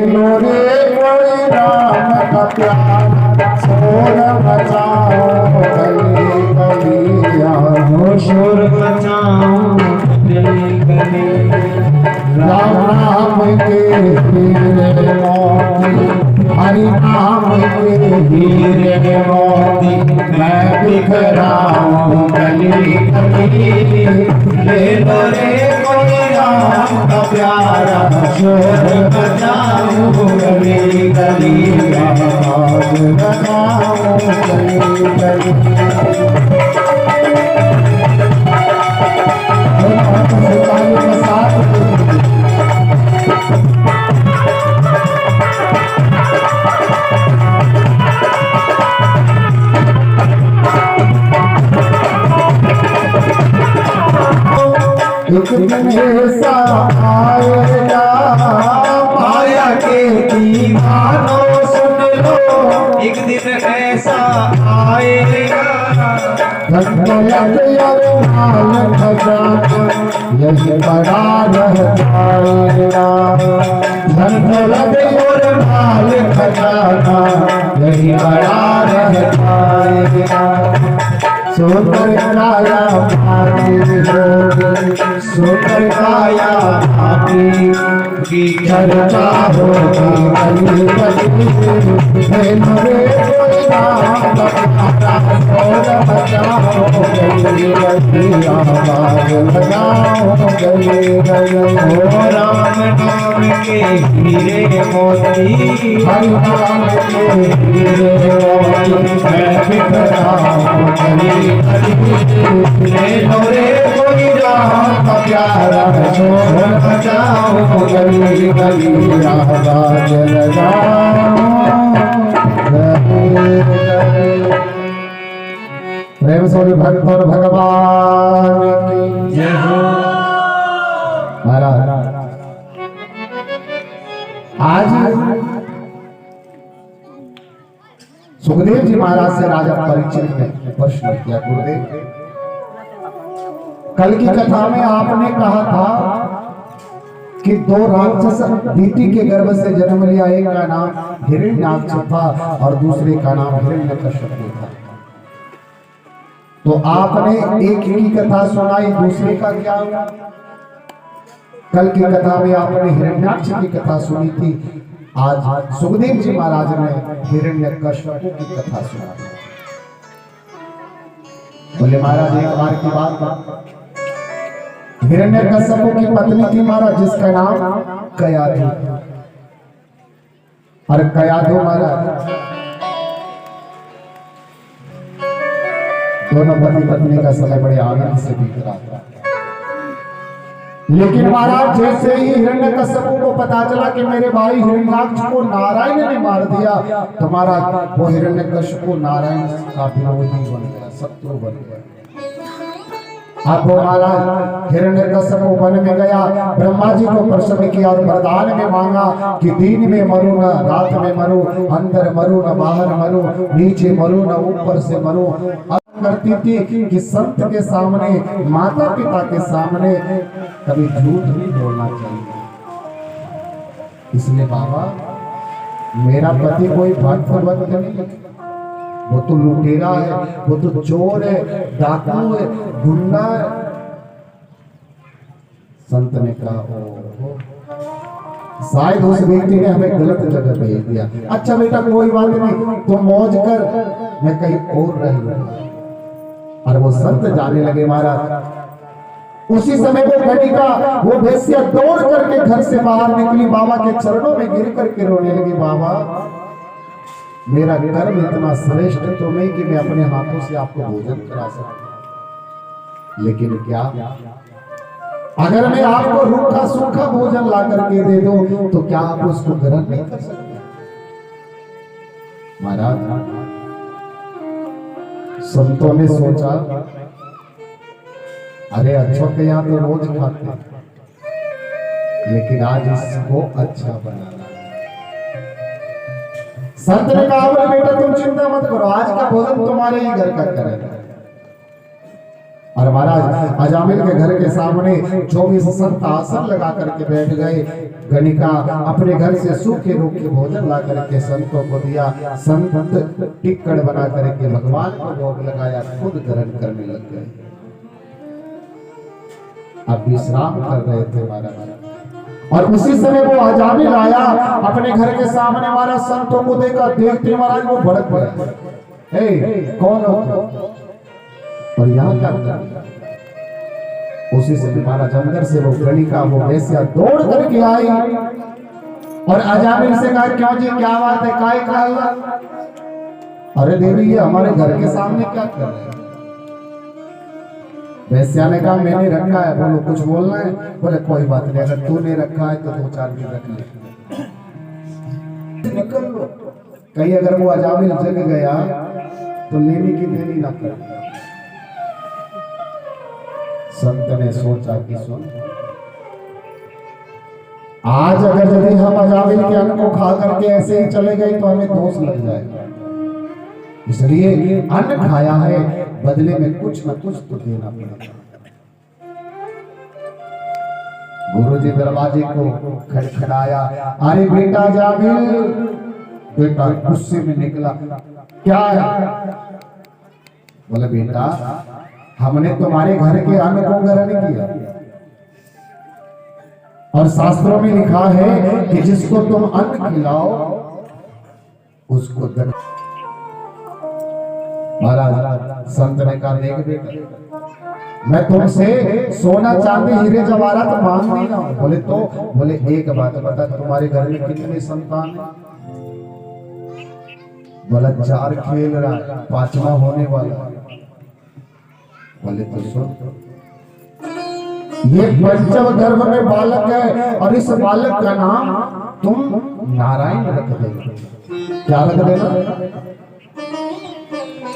लोरे कोई राम का प्यार शोर मचाओ गली गलिया हो शोर मचाओ गली गली राम नाम के हीरे मोती हरि नाम के हीरे मोती मैं बिखराऊं गली गली ले लो रे कोई राम का प्यारा शोर मचाओ गली गली आवाज लगाओ गली गली एक दिन ऐसा आएगा माया के दीवानों सुन लो एक दिन ऐसा आएगा धनदौलत और माल खजाना यही बड़ा रह जाएगा धनदौलत और माल खजाना यही बड़ा रह जाएगा सोकर काया माटी होगी सोकर काया माटी की चर्चा होगी गली गली हे मेरे कोई राम शोर मचाओ गली गली आवाज लगाओ गली गली हो राम नाम के हीरे मोती हरि नाम के हीरे मोती मैं बिखराऊं गली ले लो रे कोई राम का प्यारा शोर मचाओ गली गली आवाज लगाओ प्रेम से भक्त और भगवान की जय हो महाराज आज सुखदेव जी महाराज से राजा परीक्षित ने प्रश्न किया गुरुदेव कल की कथा में आपने कहा था कि दो राक्षस दीति के गर्भ से जन्म लिया एक का नाम हिरण्याक्ष था और दूसरे का नाम हिरण्यकश्यप था तो आपने एक की कथा सुनाई दूसरे का क्या हुआ कल की कथा में आपने हिरण्याक्ष की कथा सुनी थी आज सुखदेव जी महाराज ने हिरण्यकश्यप की कथा सुनाई बोले महाराज एक बार की बात हिरण्यकश्यप की पत्नी थी महाराज जिसका नाम कयाधु और कयाधु महाराज दोनों पति पत्नी का समय बड़े आनंद से बीत रहा था लेकिन महाराज जैसे ही हिरण्यकश्यप को पता चला कि मेरे भाई हिरण्याक्ष को नारायण ने मार दिया तो महाराज वो हिरण्यकश्यप को नारायण का विरोधी बन गया शत्रु बन गया अब वो महाराज हिरण्यकश्यप वन में गया ब्रह्मा जी को प्रसन्न किया और वरदान में मांगा कि दिन में मरू न रात में मरू अंदर मरू न बाहर मरू नीचे मरू न ऊपर से मरू करती थी कि संत के सामने माता पिता के सामने कभी झूठ नहीं बोलना चाहिए इसलिए बाबा मेरा पति कोई भक्त भक्त नहीं वो तो लुटेरा है वो तो चोर है डाकू है गुंडा है संत ने कहा शायद उस व्यक्ति ने हमें गलत जगह भेज दिया अच्छा बेटा कोई बात नहीं तुम मौज कर मैं कहीं और रह लूंगा और वो संत जाने लगे महाराज उसी समय वो घटिका वो वेश्या दौड़ करके घर से बाहर निकली बाबा के चरणों में गिर करके रोने लगी बाबा मेरा कर्म इतना श्रेष्ठ तो नहीं कि मैं अपने हाथों से आपको भोजन करा सकूं लेकिन क्या अगर मैं आपको रूखा सूखा भोजन ला करके दे दूं तो क्या आप उसको ग्रहण नहीं कर सकते महाराज संतों ने सोचा अरे अच्छा के यहाँ तो रोज खाते लेकिन आज इसको अच्छा बनाना संत ने कहा बोले बेटा तुम चिंता मत करो आज का भोजन तुम्हारे ही घर का करेगा और महाराज अजामिल के घर के सामने 24 संत आसन लगा करके बैठ गए। गणिका अपने घर से सूखे रूखे भोजन ला करके संतों को दिया। संत टिक्कड़ बना करके भगवान को भोग लगाया, खुद ग्रहण करने लग गए। अब विश्राम कर रहे थे महाराज, और उसी समय वो अजामिल आया अपने घर के सामने। महाराज संतों को देखा, देखते महाराज वो भड़क गए, कौन हो और यहाँ क्या कर? उसी समय महाराज अंदर से वो गणिका वो वेश्या दौड़ करके आई और अजामिल से कहा, क्यों जी क्या बात है, काय कहा? अरे देवी ये हमारे घर के सामने क्या कर रहे हैं? वैश्या ने कहा मैंने रखा है। बोलो कुछ बोलना है? बोले कोई बात नहीं, अगर तूने रखा है तो 2-4 दिन रख ले, निकल लो। कहीं अगर वो अजामिल जग गया तो लेनी की देनी ना कर। संत ने सोचा कि सुन, आज अगर यदि हम अजामिल के अन्न को खा करके ऐसे ही चले गए तो हमें दोष लग जाएगा, इसलिए अन्न खाया है, बदले में कुछ न कुछ तो देना पड़ेगा। गुरुजी दरवाजे को खटखटाया। अरे बेटा अजामिल, बेटा गुस्से में निकला, क्या है? बोले बेटा हमने तुम्हारे घर के अन्न को ग्रहण किया और शास्त्रों में लिखा है कि जिसको तुम अन्न खिलाओ उसको दंड। महाराज संत ने कहा, देख बेटा मैं तुमसे सोना चांदी हीरे जवाहरात मांग नहीं रहा हूं। बोले तो? बोले एक बात बता, तुम्हारे घर में कितने संतान है? बोला 4 खेल रहा है, 5वां होने वाला। बोले तो सुन, ये पंचम गर्भ में बालक है और इस बालक का नाम तुम नारायण रख देना। क्या रख देना?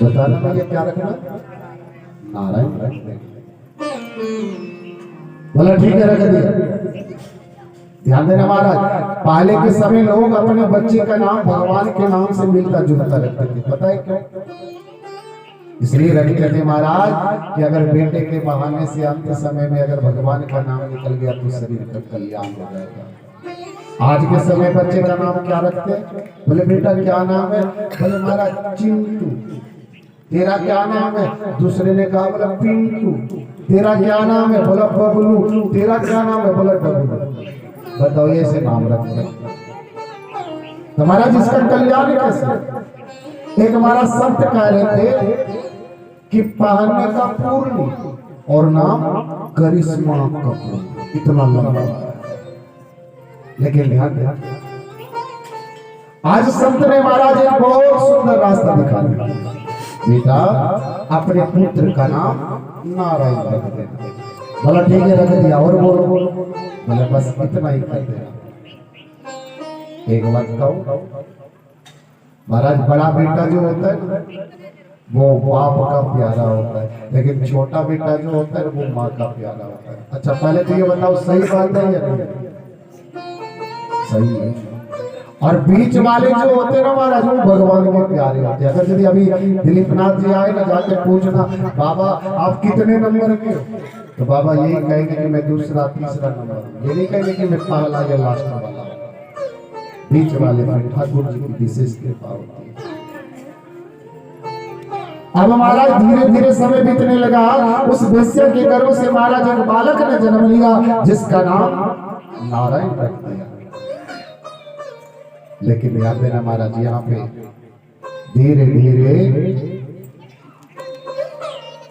बताना मुझे क्या रखना? नारायण रख देना। बोला ठीक है रख दिया। ध्यान देना महाराज, पहले के समय लोग अपने बच्चे का नाम भगवान के नाम से मिलता जुलता रखते थे। पता है क्यों? इसलिए रखते थे महाराज कि अगर बेटे के बहाने से अंत समय में अगर भगवान का नाम निकल गया तो शरीर का कल्याण हो जाएगा। आज के समय बच्चे का नाम क्या रखते हैं? बोले बेटा क्या नाम है? बोले महाराज चिंटू। तेरा क्या नाम है? दूसरे ने कहा बोला पिंटू। तेरा क्या नाम है? बोला बबलू। तेरा क्या नाम है? बोला डबलू। बताओ ये से नाम रखते तो महाराज इसका कल्याण कैसे? एक हमारा संत कह रहे थे कि पहनने का पूर्ण और नाम करिश्मा कपूर, इतना लंबा। लेकिन ध्यान दें, आज संत ने महाराज एक बहुत सुंदर रास्ता दिखाया। बेटा अपने पुत्र का नाम नारायण रख देना। बोला ठीक है रख दिया। और बोलो? बोले बस इतना ही कर देना। एक बात कहूं महाराज, बड़ा बेटा जो होता है वो बाप का प्यारा होता है, लेकिन छोटा बेटा जो होता है वो माँ का प्यारा होता है। अच्छा पहले तो ये बताओ सही बात है या नहीं? सही है। और बीच वाले जो होते हैं ना महाराज वो भगवान के प्यारे होते हैं। अगर यदि अभी दिलीप नाथ जी आए ना, जाके पूछना बाबा आप कितने नंबर के हो, तो बाबा यही कहेंगे कि मैं दूसरा तीसरा नंबर, ये नहीं कहेंगे कि मैं पहला या लास्ट वाला। बीच वाले में ठाकुर जी की विशेष कृपा होती है। अब महाराज धीरे धीरे समय बीतने लगा। उस वेश्या के गर्भ से महाराज एक बालक ने जन्म लिया जिसका नाम नारायण रख दिया। लेकिन याद देना महाराज, यहाँ पे धीरे धीरे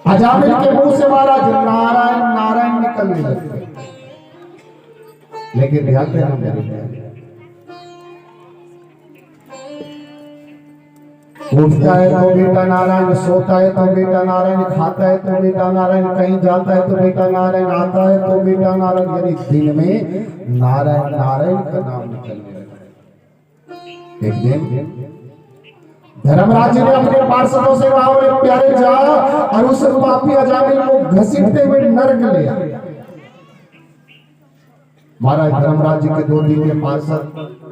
अजामिल के मुंह से महाराज नारायण नारायण निकलने लगते। लेकिन ध्यान देना मेरे प्यारे, उठता है तो बेटा नारायण, सोता है तो बेटा नारायण, खाता है तो बेटा नारायण, कहीं जाता है तो बेटा नारायण, आता है तो बेटा नारायण। यानी दिन में नारायण नारायण का नाम निकलने लगा। एक दिन धर्मराज ने अपने पार्षदों से कहा बोले प्यारे जा और उस पापी अजामिल को घसीटते हुए नरक ले आ। महाराज धर्मराज जी के 2 दिन के पार्षद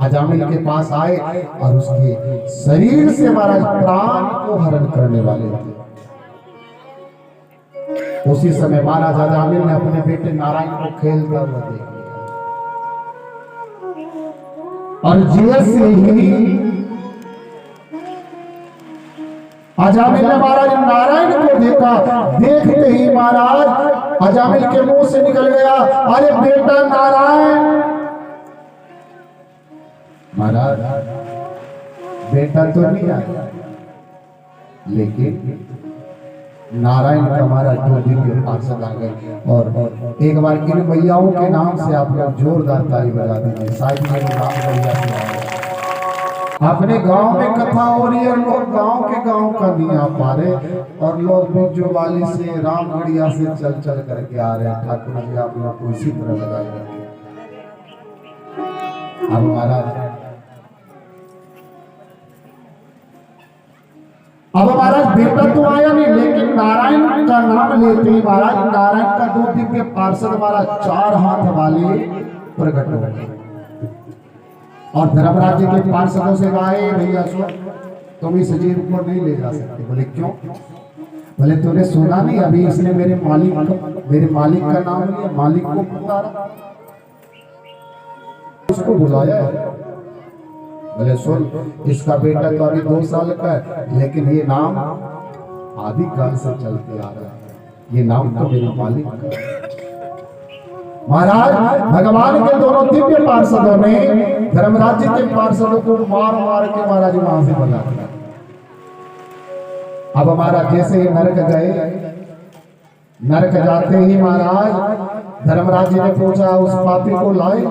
अजामिल के पास आए और उसके शरीर से महाराज प्राण को हरण करने वाले थे। उसी समय महाराज अजामिल ने अपने बेटे नारायण को खेलता हुआ देख लिया और जैसे ही अजामिल ने महाराज नारायण को देखा, देखते ही महाराज अजामिल के मुंह से निकल गया, अरे बेटा नारायण। महाराज बेटा तो नहीं आया, लेकिन नारायण का महाराज दो दिव्य पार्षद आ गए। और एक बार इन भैयाओं के नाम से आप लोग जोरदार ताली बजा दीजिए। शायद मेरे नाम भैया अपने गांव में कथा हो रही है, लोग गांव के गांव का नहीं आ पा रहे और लोग जो वाली से रामगढ़िया से चल चल करके आ रहे हैं। ठाकुर जी आप लोग को इसी तरह लगाए। अब महाराज बेटा तो आया नहीं, लेकिन नारायण का नाम लेते ही महाराज नारायण का दो दिव्य पार्षद महाराज 4 हाथ वाले प्रकट हो गए और धर्मराज जी के पार्षदों से कहा, भैया सुन, तुम इस जीव को नहीं ले जा सकते। बोले क्यों? बोले तूने सुना नहीं, अभी इसने मेरे मालिक का नाम लिया, मालिक को पुकारा, उसको बुलाया। बोले सुन, इसका बेटा तो अभी 2 साल का है, लेकिन ये नाम आदि काल से चलते आ रहा है, ये नाम तो मेरे मालिक का। महाराज भगवान के दोनों दिव्य पार्षदों ने धर्मराज जी के पार्षदों को मार मार के महाराज वहां से भगा दिया। अब महाराज जैसे ही नरक गए, नरक जाते ही महाराज धर्मराज जी ने पूछा, उस पापी को लाए?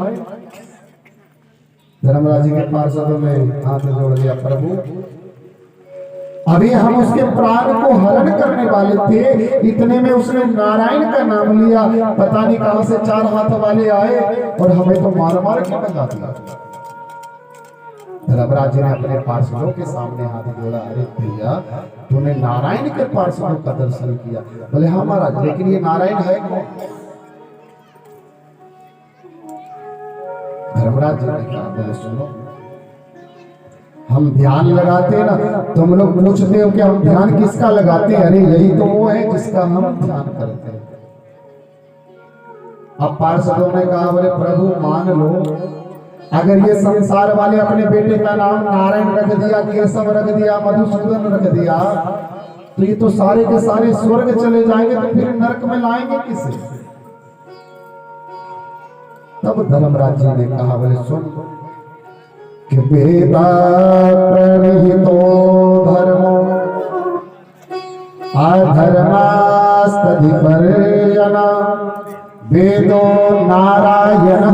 धर्मराज जी के पार्षदों ने हाथ जोड़ दिया, प्रभु अभी हम उसके प्राण को हरण करने वाले थे, इतने में उसने नारायण का नाम लिया, पता नहीं कहां से 4 हाथ वाले आए और हमें तो मार मार के भगा दिया। धर्मराज जी ने अपने पार्षदों के सामने हाथ जोड़ा, अरे भैया तूने नारायण के पार्षदों का दर्शन किया? बोले हाँ महाराज, लेकिन ये नारायण है कौन? धर्मराज जी ने कहा, बोले सुनो, हम ध्यान लगाते हैं ना, तुम लोग पूछते हो कि हम ध्यान किसका लगाते हैं? अरे यही तो वो है जिसका हम ध्यान करते हैं। अब पार्षदों ने कहा, बोले प्रभु मान लो, अगर ये संसार वाले अपने बेटे का नाम नारायण रख दिया, केशव रख दिया, मधुसूदन रख दिया, तो ये तो सारे के सारे स्वर्ग चले जाएंगे, तो फिर नरक में लाएंगे किसे? तब धर्मराज जी ने कहा, बोले सुन कि वेदा प्रणिहितो धर्मो अधर्मास्तधिपर्यना वेदो नारायण